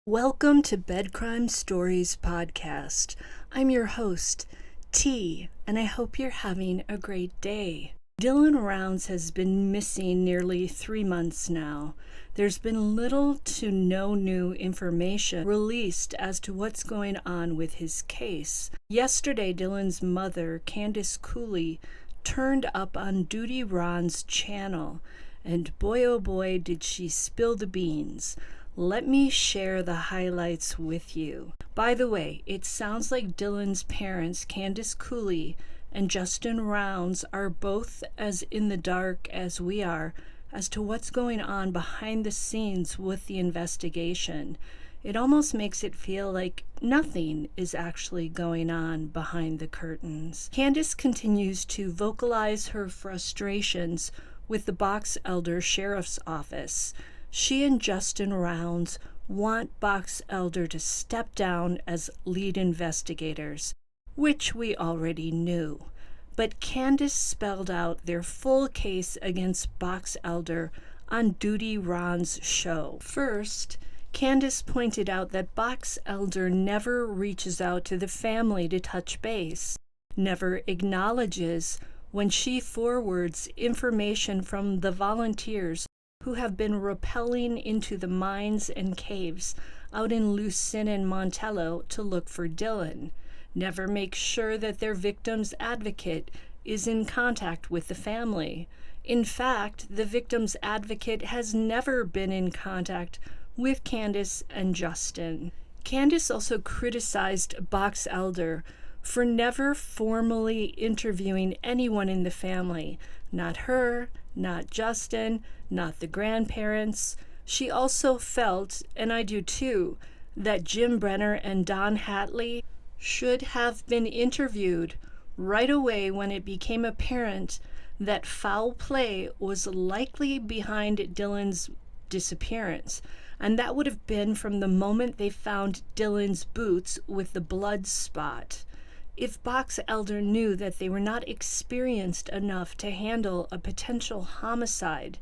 Welcome to Bed Crime Stories Podcast. I'm your host, T, and I hope you're having a great day. Dylan Rounds has been missing nearly 3 months now. There's been little to no new information released as to what's going on with his case. Yesterday, Dylan's mother, Candice Cooley, turned up on Duty Ron's channel, and boy oh boy did she spill the beans. Let me share the highlights with you. By the way, it sounds like Dylan's parents, Candice Cooley and Justin Rounds, are both as in the dark as we are as to what's going on behind the scenes with the investigation. It almost makes it feel like nothing is actually going on behind the curtains. Candice continues to vocalize her frustrations with the Box Elder Sheriff's Office. She and Justin Rounds want Box Elder to step down as lead investigators, which we already knew. But Candice spelled out their full case against Box Elder on Duty Ron's show. First, Candice pointed out that Box Elder never reaches out to the family to touch base, never acknowledges when she forwards information from the volunteers who have been rappelling into the mines and caves out in Lucin and Montello to look for Dylan, never makes sure that their victim's advocate is in contact with the family. In fact, the victim's advocate has never been in contact with Candice and Justin. Candice also criticized Box Elder for never formally interviewing anyone in the family, not her, not Justin, not the grandparents. She also felt, and I do too, that Jim Brenner and Don Hatley should have been interviewed right away when it became apparent that foul play was likely behind Dylan's disappearance. And that would have been from the moment they found Dylan's boots with the blood spot. If Box Elder knew that they were not experienced enough to handle a potential homicide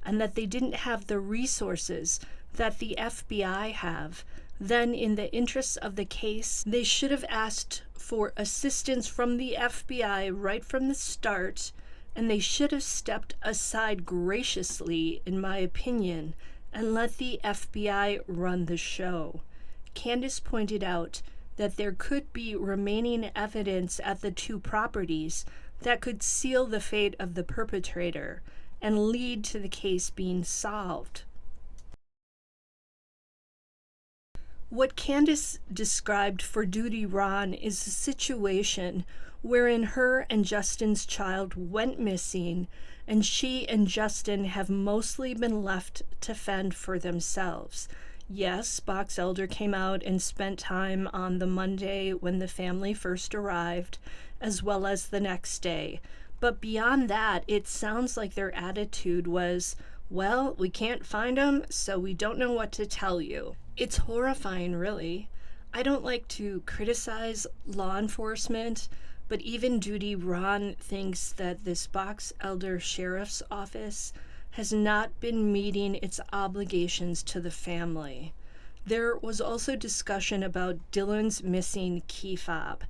and that they didn't have the resources that the FBI have, then in the interests of the case, they should have asked for assistance from the FBI right from the start, and they should have stepped aside graciously, in my opinion, and let the FBI run the show. Candice pointed out that there could be remaining evidence at the two properties that could seal the fate of the perpetrator and lead to the case being solved. What Candice described for Duty Ron is a situation wherein her and Justin's child went missing, and she and Justin have mostly been left to fend for themselves. Yes, Box Elder came out and spent time on the Monday when the family first arrived, as well as the next day. But beyond that, it sounds like their attitude was, well, we can't find them, so we don't know what to tell you. It's horrifying, really. I don't like to criticize law enforcement, but even Duty Ron thinks that this Box Elder Sheriff's Office has not been meeting its obligations to the family. There was also discussion about Dylan's missing key fob.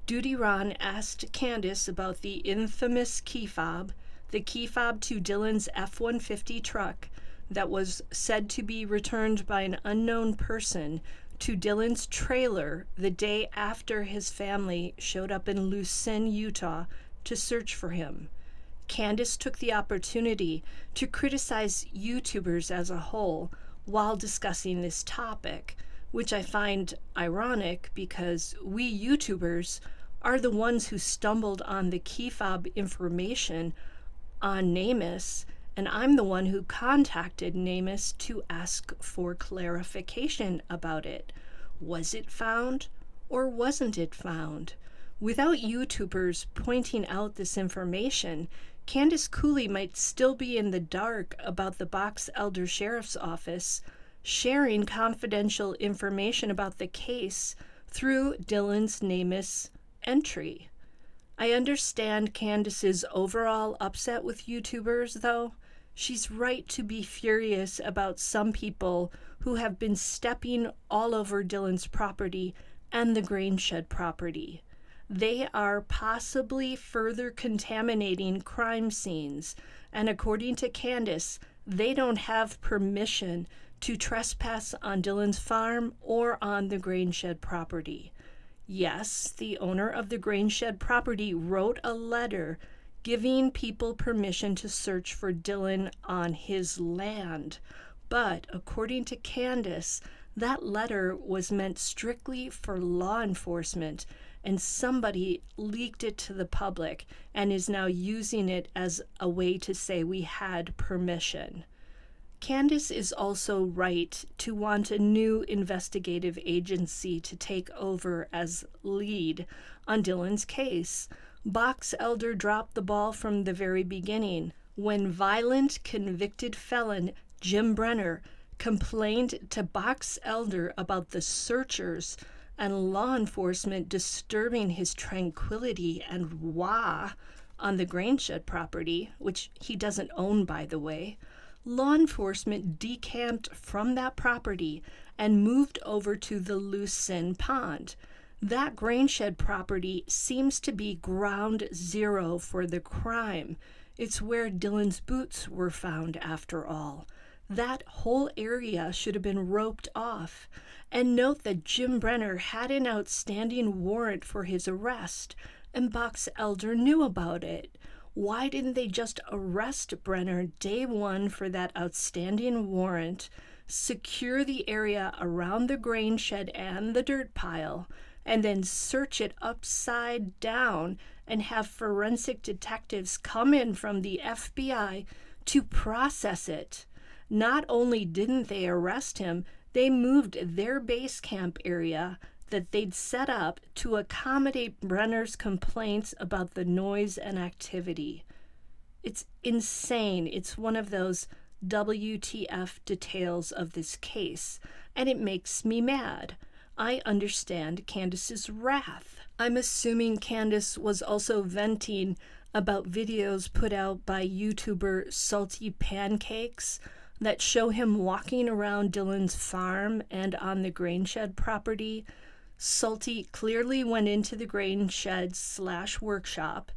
Duty Ron asked Candice about the infamous key fob, the key fob to Dylan's F-150 truck that was said to be returned by an unknown person to Dylan's trailer the day after his family showed up in Lucin, Utah to search for him. Candice took the opportunity to criticize YouTubers as a whole while discussing this topic, which I find ironic because we YouTubers are the ones who stumbled on the key fob information on NamUs, and I'm the one who contacted NamUs to ask for clarification about it. Was it found or wasn't it found? Without YouTubers pointing out this information, Candice Cooley might still be in the dark about the Box Elder Sheriff's Office sharing confidential information about the case through Dylan's NamUs entry. I understand Candice's overall upset with YouTubers, though. She's right to be furious about some people who have been stepping all over Dylan's property and the grain shed property. They are possibly further contaminating crime scenes, and according to Candice, they don't have permission to trespass on Dylan's farm or on the grain shed property. Yes, the owner of the grain shed property wrote a letter giving people permission to search for Dylan on his land. But according to Candice, that letter was meant strictly for law enforcement, and somebody leaked it to the public and is now using it as a way to say we had permission. Candice is also right to want a new investigative agency to take over as lead on Dylan's case. Box Elder dropped the ball from the very beginning when violent convicted felon Jim Brenner complained to Box Elder about the searchers and law enforcement disturbing his tranquility and on the grain shed property, which he doesn't own, by the way. Law enforcement decamped from that property and moved over to the Lucin Pond. That grain shed property seems to be ground zero for the crime. It's where Dylan's boots were found, after all. That whole area should have been roped off. And note that Jim Brenner had an outstanding warrant for his arrest, and Box Elder knew about it. Why didn't they just arrest Brenner day one for that outstanding warrant, secure the area around the grain shed and the dirt pile, and then search it upside down and have forensic detectives come in from the FBI to process it? Not only didn't they arrest him, they moved their base camp area that they'd set up to accommodate Brenner's complaints about the noise and activity. It's insane. It's one of those WTF details of this case, and it makes me mad. I understand Candice's wrath. I'm assuming Candice was also venting about videos put out by YouTuber Salty Pancakes that show him walking around Dylan's farm and on the grain shed property. Salty clearly went into the grain shed / workshop.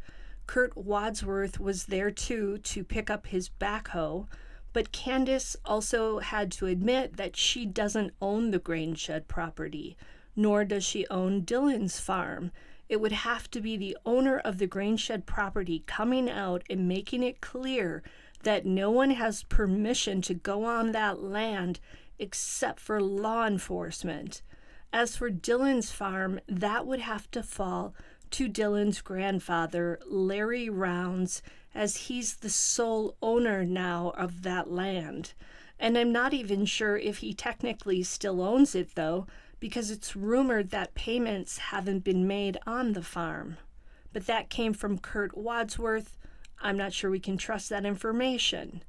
Kurt Wadsworth was there too to pick up his backhoe, but Candice also had to admit that she doesn't own the grain shed property, nor does she own Dylan's farm. It would have to be the owner of the grain shed property coming out and making it clear that no one has permission to go on that land except for law enforcement. As for Dylan's farm, that would have to fall to Dylan's grandfather, Larry Rounds, as he's the sole owner now of that land. And I'm not even sure if he technically still owns it, though, because it's rumored that payments haven't been made on the farm. But that came from Kurt Wadsworth. I'm not sure we can trust that information.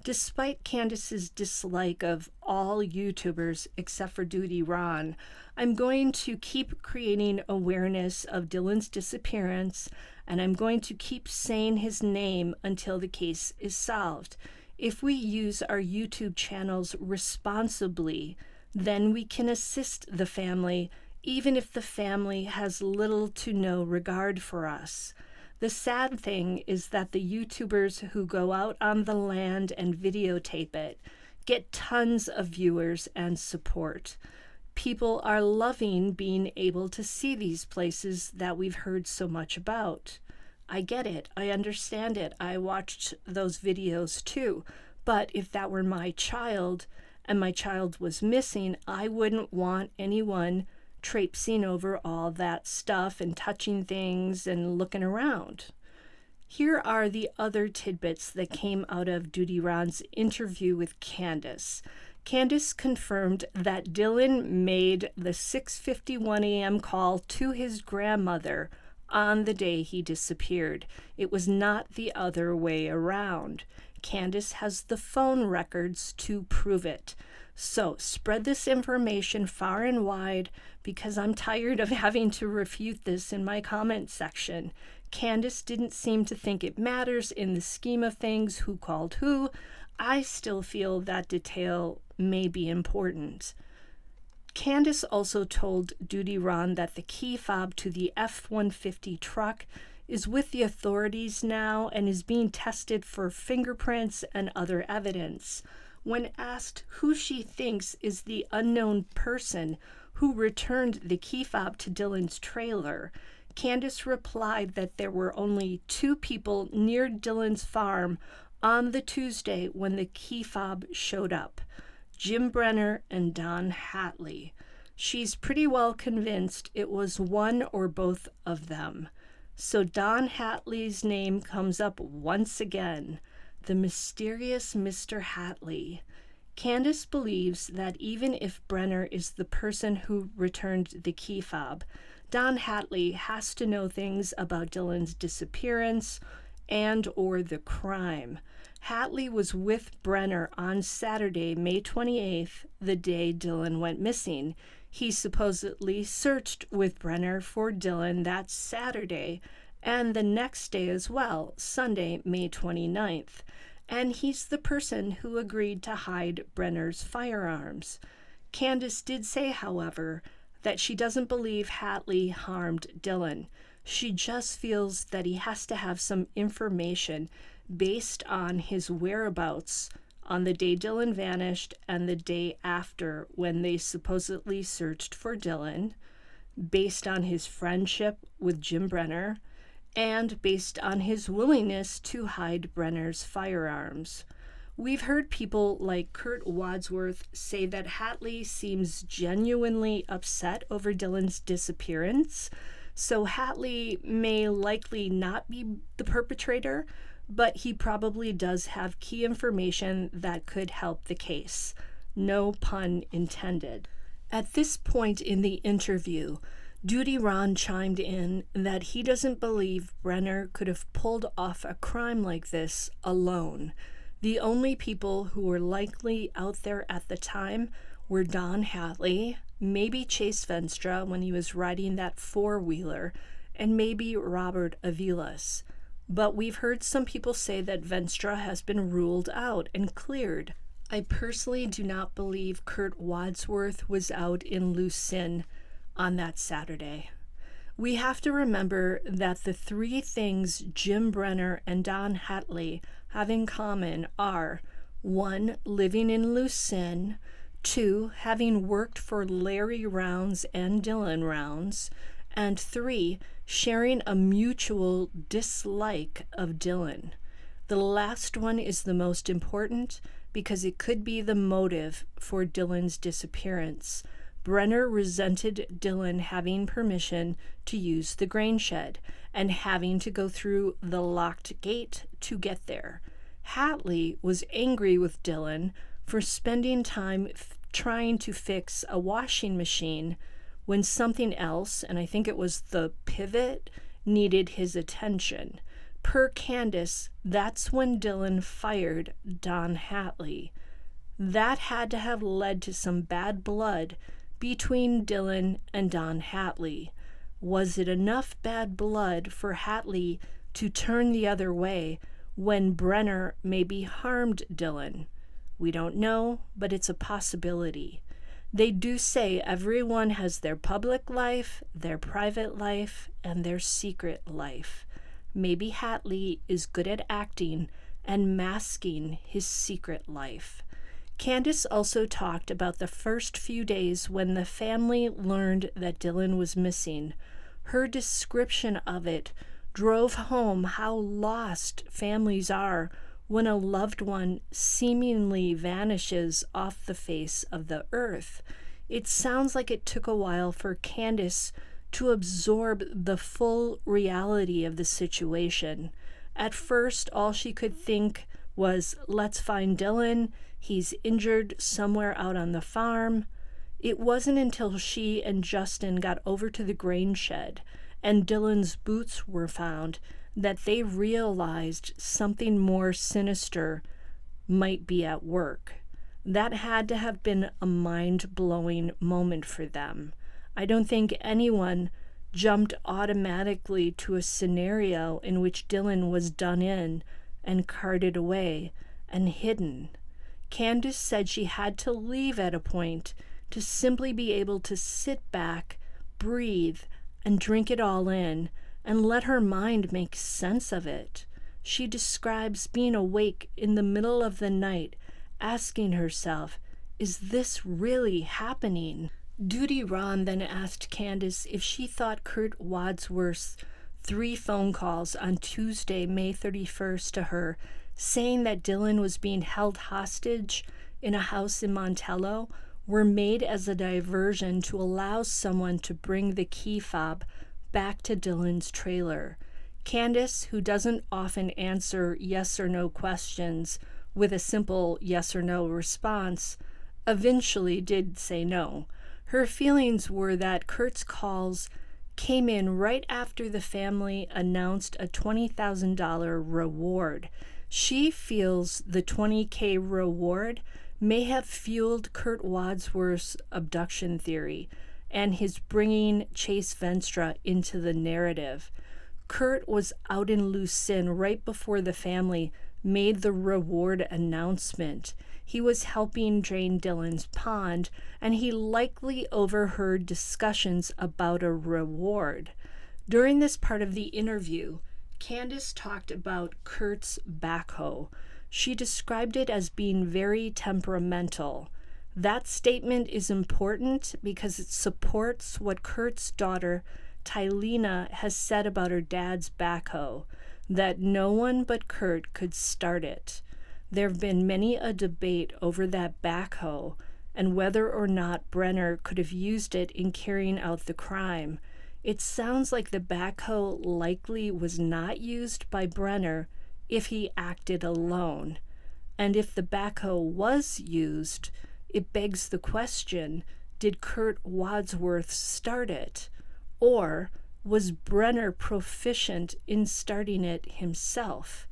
Despite Candice's dislike of all YouTubers except for Duty Ron, I'm going to keep creating awareness of Dylan's disappearance, and I'm going to keep saying his name until the case is solved. If we use our YouTube channels responsibly, then we can assist the family, even if the family has little to no regard for us. The sad thing is that the YouTubers who go out on the land and videotape it get tons of viewers and support. People are loving being able to see these places that we've heard so much about. I get it. I understand it. I watched those videos too. But if that were my child and my child was missing, I wouldn't want anyone traipsing over all that stuff and touching things and looking around. Here are the other tidbits that came out of Duty Ron's interview with Candice. Candice confirmed that Dylan made the 6:51 a.m. call to his grandmother on the day he disappeared. It was not the other way around. Candice has the phone records to prove it. So spread this information far and wide because I'm tired of having to refute this in my comment section. Candice didn't seem to think it matters in the scheme of things who called who. I still feel that detail may be important. Candice also told Duty Ron that the key fob to the F-150 truck is with the authorities now and is being tested for fingerprints and other evidence. When asked who she thinks is the unknown person who returned the key fob to Dylan's trailer, Candice replied that there were only 2 people near Dylan's farm on the Tuesday when the key fob showed up: Jim Brenner and Don Hatley. She's pretty well convinced it was one or both of them. So Don Hatley's name comes up once again, the mysterious Mr. Hatley. Candice believes that even if Brenner is the person who returned the key fob, Don Hatley has to know things about Dylan's disappearance and or the crime. Hatley was with Brenner on Saturday, May 28th, the day Dylan went missing. He supposedly searched with Brenner for Dylan that Saturday and the next day as well, Sunday, May 29th. And he's the person who agreed to hide Brenner's firearms. Candice did say, however, that she doesn't believe Hatley harmed Dylan. She just feels that he has to have some information based on his whereabouts on the day Dylan vanished and the day after when they supposedly searched for Dylan, based on his friendship with Jim Brenner, and based on his willingness to hide Brenner's firearms. We've heard people like Kurt Wadsworth say that Hatley seems genuinely upset over Dylan's disappearance, so Hatley may likely not be the perpetrator, but he probably does have key information that could help the case. No pun intended. At this point in the interview, Duty Ron chimed in that he doesn't believe Brenner could have pulled off a crime like this alone. The only people who were likely out there at the time were Don Hatley, maybe Chase Venstra when he was riding that four-wheeler, and maybe Robert Avilas. But we've heard some people say that Venstra has been ruled out and cleared. I personally do not believe Kurt Wadsworth was out in Lucin on that Saturday. We have to remember that the 3 things Jim Brenner and Don Hatley have in common are: 1, living in Lucin; 2, having worked for Larry Rounds and Dylan Rounds; and 3, sharing a mutual dislike of Dylan. The last one is the most important because it could be the motive for Dylan's disappearance. Brenner resented Dylan having permission to use the grain shed and having to go through the locked gate to get there. Hatley was angry with Dylan for spending time trying to fix a washing machine when something else, and I think it was the pivot, needed his attention. Per Candice, that's when Dylan fired Don Hatley. That had to have led to some bad blood between Dylan and Don Hatley. Was it enough bad blood for Hatley to turn the other way when Brenner maybe harmed Dylan? We don't know, but it's a possibility. They do say everyone has their public life, their private life, and their secret life. Maybe Hatley is good at acting and masking his secret life. Candice also talked about the first few days when the family learned that Dylan was missing. Her description of it drove home how lost families are when a loved one seemingly vanishes off the face of the earth. It sounds like it took a while for Candice to absorb the full reality of the situation. At first, all she could think was, let's find Dylan. He's injured somewhere out on the farm. It wasn't until she and Justin got over to the grain shed and Dylan's boots were found that they realized something more sinister might be at work. That had to have been a mind-blowing moment for them. I don't think anyone jumped automatically to a scenario in which Dylan was done in and carted away and hidden. Candice said she had to leave at a point to simply be able to sit back, breathe, and drink it all in and let her mind make sense of it. She describes being awake in the middle of the night, asking herself, is this really happening? Duty Ron then asked Candice if she thought Kurt Wadsworth's 3 phone calls on Tuesday, May 31st to her, saying that Dylan was being held hostage in a house in Montello, were made as a diversion to allow someone to bring the key fob back to Dylan's trailer. Candice, who doesn't often answer yes or no questions with a simple yes or no response, eventually did say no. Her feelings were that Kurt's calls came in right after the family announced a $20,000 reward. She feels the $20K reward may have fueled Kurt Wadsworth's abduction theory and his bringing Chase Venstra into the narrative. Kurt was out in Lucin right before the family made the reward announcement. He was helping drain Dylan's pond, and he likely overheard discussions about a reward. During this part of the interview, Candice talked about Kurt's backhoe. She described it as being very temperamental. That statement is important because it supports what Kurt's daughter, Tylena, has said about her dad's backhoe, that no one but Kurt could start it. There have been many a debate over that backhoe and whether or not Brenner could have used it in carrying out the crime. It sounds like the backhoe likely was not used by Brenner if he acted alone. And if the backhoe was used, it begs the question, did Kurt Wadsworth start it? Or was Brenner proficient in starting it himself?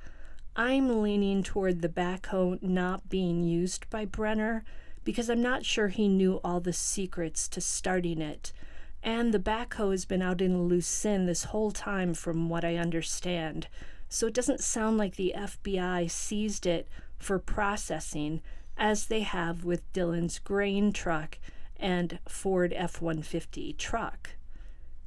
I'm leaning toward the backhoe not being used by Brenner because I'm not sure he knew all the secrets to starting it. And the backhoe has been out in Lucin this whole time from what I understand. So it doesn't sound like the FBI seized it for processing as they have with Dylan's grain truck and Ford F-150 truck.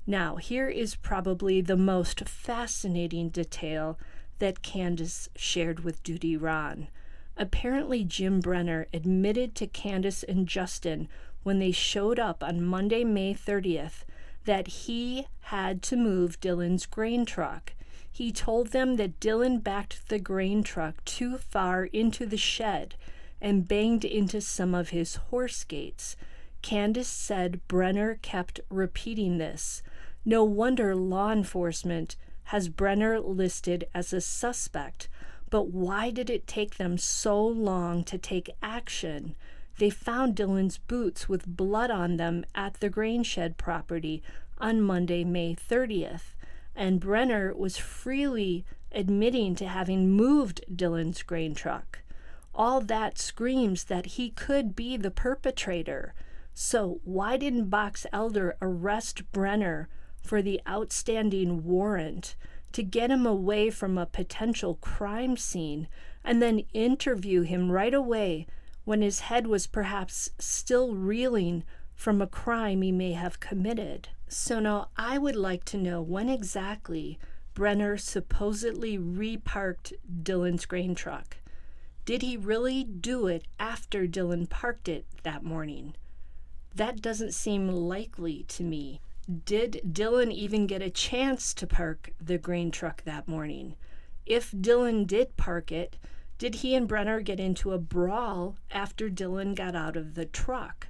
Now, here is probably the most fascinating detail that Candice shared with Duty Ron. Apparently, Jim Brenner admitted to Candice and Justin when they showed up on Monday, May 30th, that he had to move Dylan's grain truck. He told them that Dylan backed the grain truck too far into the shed and banged into some of his horse gates. Candice said Brenner kept repeating this. No wonder law enforcement has Brenner listed as a suspect, but why did it take them so long to take action? They found Dylan's boots with blood on them at the grain shed property on Monday, May 30th, and Brenner was freely admitting to having moved Dylan's grain truck. All that screams that he could be the perpetrator. So why didn't Box Elder arrest Brenner for the outstanding warrant to get him away from a potential crime scene and then interview him right away when his head was perhaps still reeling from a crime he may have committed? So now I would like to know when exactly Brenner supposedly reparked Dylan's grain truck. Did he really do it after Dylan parked it that morning? That doesn't seem likely to me. Did Dylan even get a chance to park the grain truck that morning? If Dylan did park it, did he and Brenner get into a brawl after Dylan got out of the truck?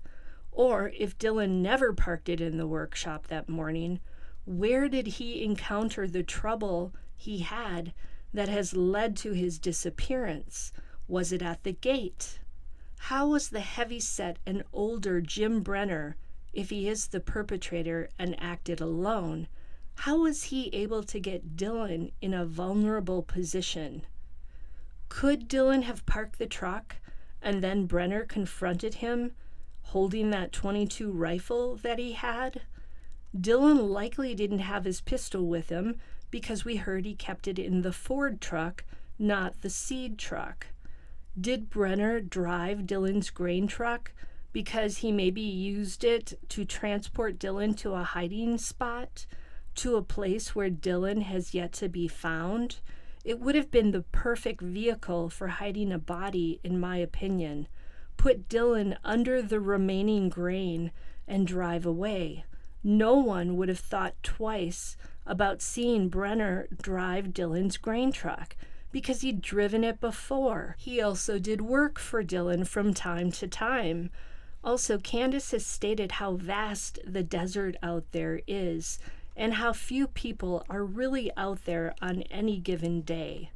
Or if Dylan never parked it in the workshop that morning, where did he encounter the trouble he had that has led to his disappearance? Was it at the gate? How was the heavyset and older Jim Brenner, if he is the perpetrator and acted alone, how was he able to get Dylan in a vulnerable position? Could Dylan have parked the truck and then Brenner confronted him holding that .22 rifle that he had? Dylan likely didn't have his pistol with him because we heard he kept it in the Ford truck, not the seed truck. Did Brenner drive Dylan's grain truck because he maybe used it to transport Dylan to a hiding spot, to a place where Dylan has yet to be found? It would have been the perfect vehicle for hiding a body, in my opinion. Put Dylan under the remaining grain and drive away. No one would have thought twice about seeing Brenner drive Dylan's grain truck because he'd driven it before. He also did work for Dylan from time to time. Also, Candice has stated how vast the desert out there is and how few people are really out there on any given day.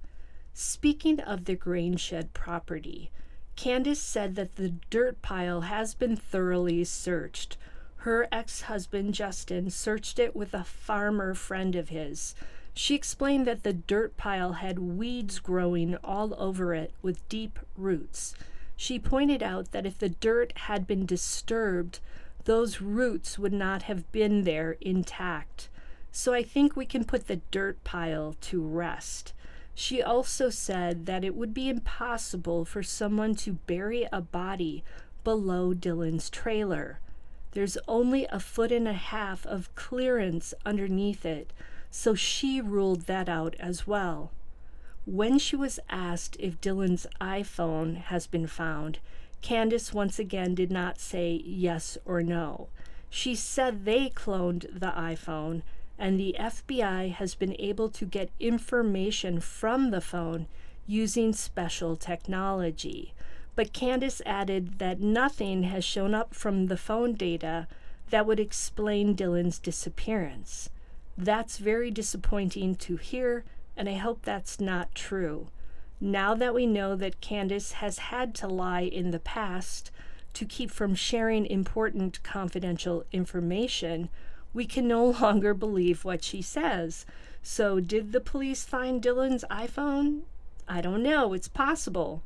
Speaking of the grain shed property, Candice said that the dirt pile has been thoroughly searched. Her ex-husband, Justin, searched it with a farmer friend of his. She explained that the dirt pile had weeds growing all over it with deep roots. She pointed out that if the dirt had been disturbed, those roots would not have been there intact. So I think we can put the dirt pile to rest. She also said that it would be impossible for someone to bury a body below Dylan's trailer. There's only 1.5 feet of clearance underneath it, so she ruled that out as well. When she was asked if Dylan's iPhone has been found, Candice once again did not say yes or no. She said they cloned the iPhone, and the FBI has been able to get information from the phone using special technology. But Candice added that nothing has shown up from the phone data that would explain Dylan's disappearance. That's very disappointing to hear, and I hope that's not true. Now that we know that Candice has had to lie in the past to keep from sharing important confidential information, we can no longer believe what she says. So did the police find Dylan's iPhone? I don't know, it's possible.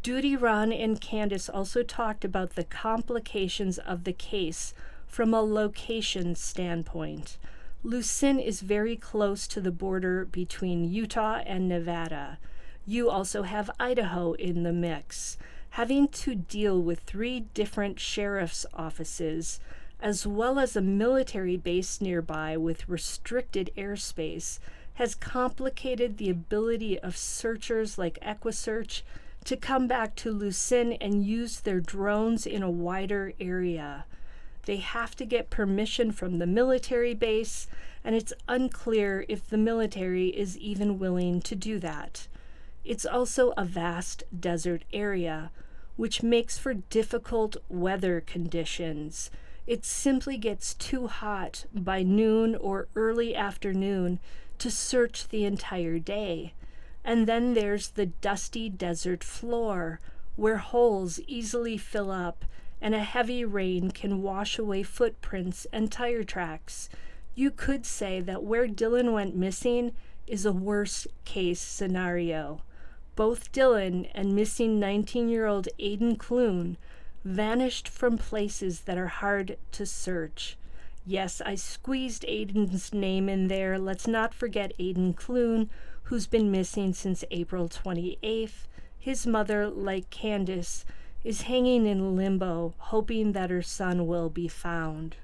Duty Ron and Candice also talked about the complications of the case from a location standpoint. Lucin is very close to the border between Utah and Nevada. You also have Idaho in the mix. Having to deal with 3 different sheriff's offices, as well as a military base nearby with restricted airspace, has complicated the ability of searchers like EquiSearch to come back to Lucin and use their drones in a wider area. They have to get permission from the military base, and it's unclear if the military is even willing to do that. It's also a vast desert area, which makes for difficult weather conditions. It simply gets too hot by noon or early afternoon to search the entire day. And then there's the dusty desert floor, where holes easily fill up and a heavy rain can wash away footprints and tire tracks. You could say that where Dylan went missing is a worst-case scenario. Both Dylan and missing 19-year-old Aiden Clune vanished from places that are hard to search. Yes, I squeezed Aiden's name in there. Let's not forget Aiden Clune, who's been missing since April 28th. His mother, like Candice, is hanging in limbo, hoping that her son will be found.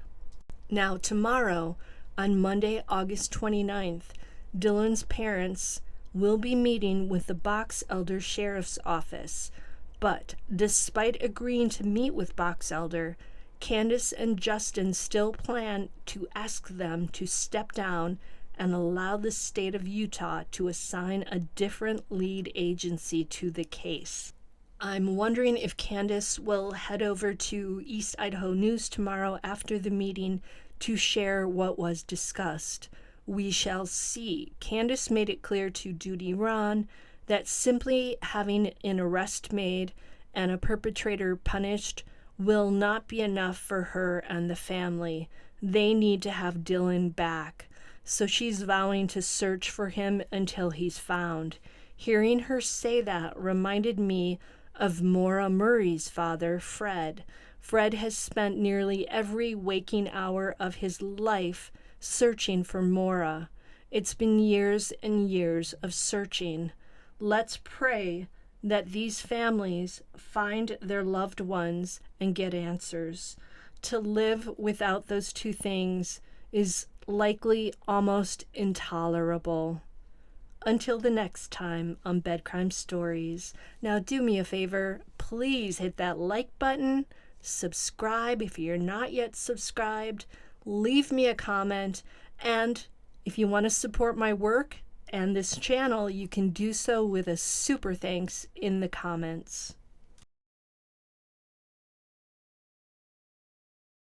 Now, tomorrow, on Monday, August 29th, Dylan's parents will be meeting with the Box Elder Sheriff's Office. But despite agreeing to meet with Box Elder, Candice and Justin still plan to ask them to step down and allow the state of Utah to assign a different lead agency to the case. I'm wondering if Candice will head over to East Idaho News tomorrow after the meeting to share what was discussed. We shall see. Candice made it clear to Duty Ron that simply having an arrest made and a perpetrator punished will not be enough for her and the family. They need to have Dylan back. So she's vowing to search for him until he's found. Hearing her say that reminded me of Maura Murray's father, Fred. Fred has spent nearly every waking hour of his life searching for Maura. It's been years and years of searching. Let's pray that these families find their loved ones and get answers. To live without those two things is likely almost intolerable. Until the next time on Bed Crime Stories. Now do me a favor, please hit that like button, subscribe if you're not yet subscribed, leave me a comment, and if you want to support my work and this channel, you can do so with a super thanks in the comments.